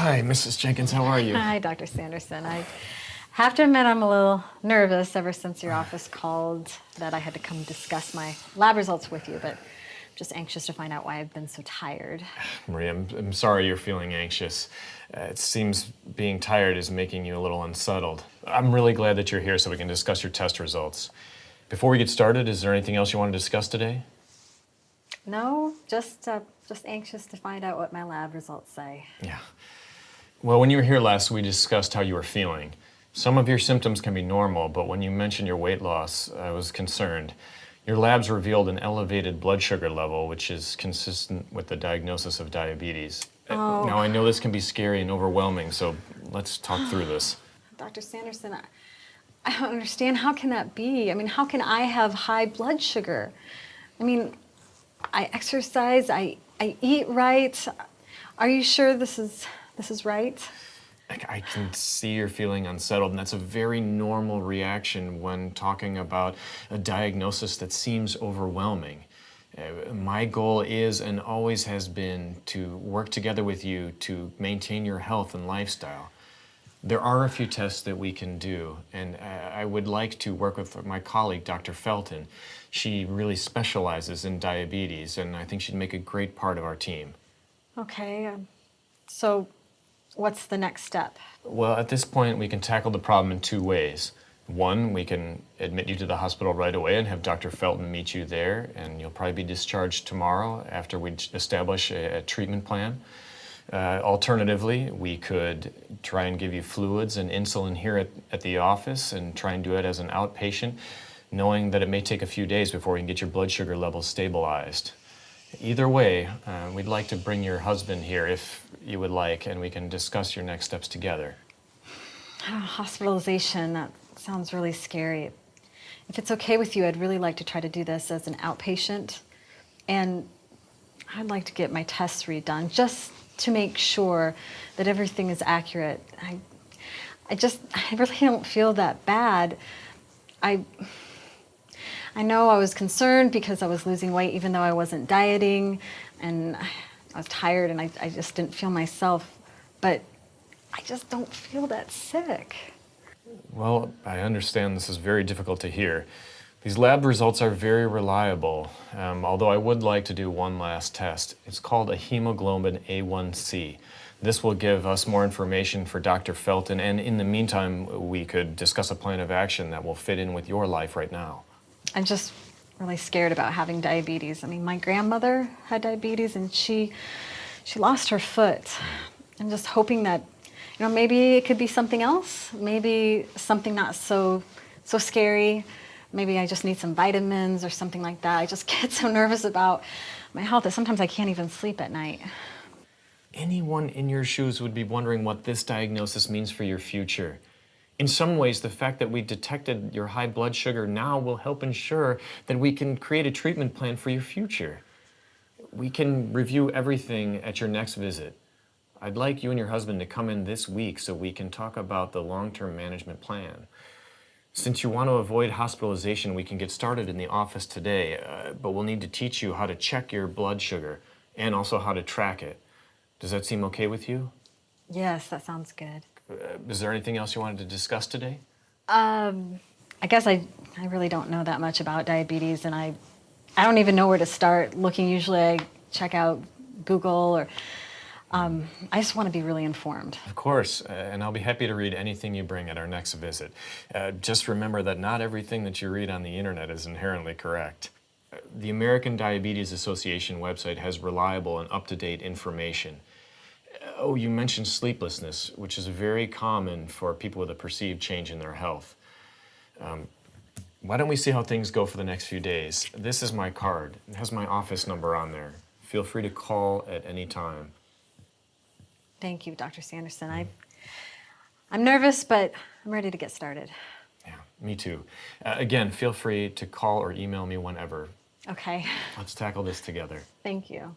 Hi, Mrs. Jenkins, how are you? Hi, Dr. Sanderson. I have to admit I'm a little nervous ever since your office called that I had to come discuss my lab results with you, but I'm just anxious to find out why I've been so tired. Maria, I'm sorry you're feeling anxious. It seems being tired is making you a little unsettled. I'm really glad that you're here so we can discuss your test results. Before we get started, is there anything else you want to discuss today? No, just anxious to find out what my lab results say. Yeah. Well, when you were here last, we discussed how you were feeling. Some of your symptoms can be normal, but when you mentioned your weight loss, I was concerned. Your labs revealed an elevated blood sugar level, which is consistent with the diagnosis of diabetes. Now, I know this can be scary and overwhelming, so let's talk through this. Dr. Sanderson, I don't understand. How can that be? I mean, how can I have high blood sugar? I mean, I exercise, I eat right. Are you sure this is right? I can see you're feeling unsettled, and that's a very normal reaction when talking about a diagnosis that seems overwhelming. My goal is and always has been to work together with you to maintain your health and lifestyle. There are a few tests that we can do, and I would like to work with my colleague, Dr. Felton. She really specializes in diabetes, and I think she'd make a great part of our team. Okay, so what's the next step? Well, at this point, we can tackle the problem in two ways. One, we can admit you to the hospital right away and have Dr. Felton meet you there, and you'll probably be discharged tomorrow after we establish a treatment plan. Alternatively, we could try and give you fluids and insulin here at the office and try and do it as an outpatient, knowing that it may take a few days before we can get your blood sugar levels stabilized. Either way, we'd like to bring your husband here if you would like, and we can discuss your next steps together. Hospitalization, that sounds really scary. If it's okay with you, I'd really like to try to do this as an outpatient, and I'd like to get my tests redone just to make sure that everything is accurate. I really don't feel that bad. I know I was concerned because I was losing weight even though I wasn't dieting, and I was tired and I just didn't feel myself, but I just don't feel that sick. Well, I understand this is very difficult to hear. These lab results are very reliable, although I would like to do one last test. It's called a hemoglobin A1C. This will give us more information for Dr. Felton, and in the meantime, we could discuss a plan of action that will fit in with your life right now. I'm just really scared about having diabetes. I mean, my grandmother had diabetes and she lost her foot. I'm just hoping that, maybe it could be something else. Maybe something not so scary. Maybe I just need some vitamins or something like that. I just get so nervous about my health that sometimes I can't even sleep at night. Anyone in your shoes would be wondering what this diagnosis means for your future. In some ways, the fact that we detected your high blood sugar now will help ensure that we can create a treatment plan for your future. We can review everything at your next visit. I'd like you and your husband to come in this week so we can talk about the long-term management plan. Since you want to avoid hospitalization, we can get started in the office today, but we'll need to teach you how to check your blood sugar and also how to track it. Does that seem okay with you? Yes, that sounds good. Is there anything else you wanted to discuss today? I guess I really don't know that much about diabetes, and I don't even know where to start looking. Usually I check out Google or I just want to be really informed. Of course, and I'll be happy to read anything you bring at our next visit. Just remember that not everything that you read on the internet is inherently correct. The American Diabetes Association website has reliable and up-to-date information. Oh, you mentioned sleeplessness, which is very common for people with a perceived change in their health. Why don't we see how things go for the next few days? This is my card. It has my office number on there. Feel free to call at any time. Thank you, Dr. Sanderson. I'm nervous, but I'm ready to get started. Yeah, me too. Again, feel free to call or email me whenever. Okay. Let's tackle this together. Thank you.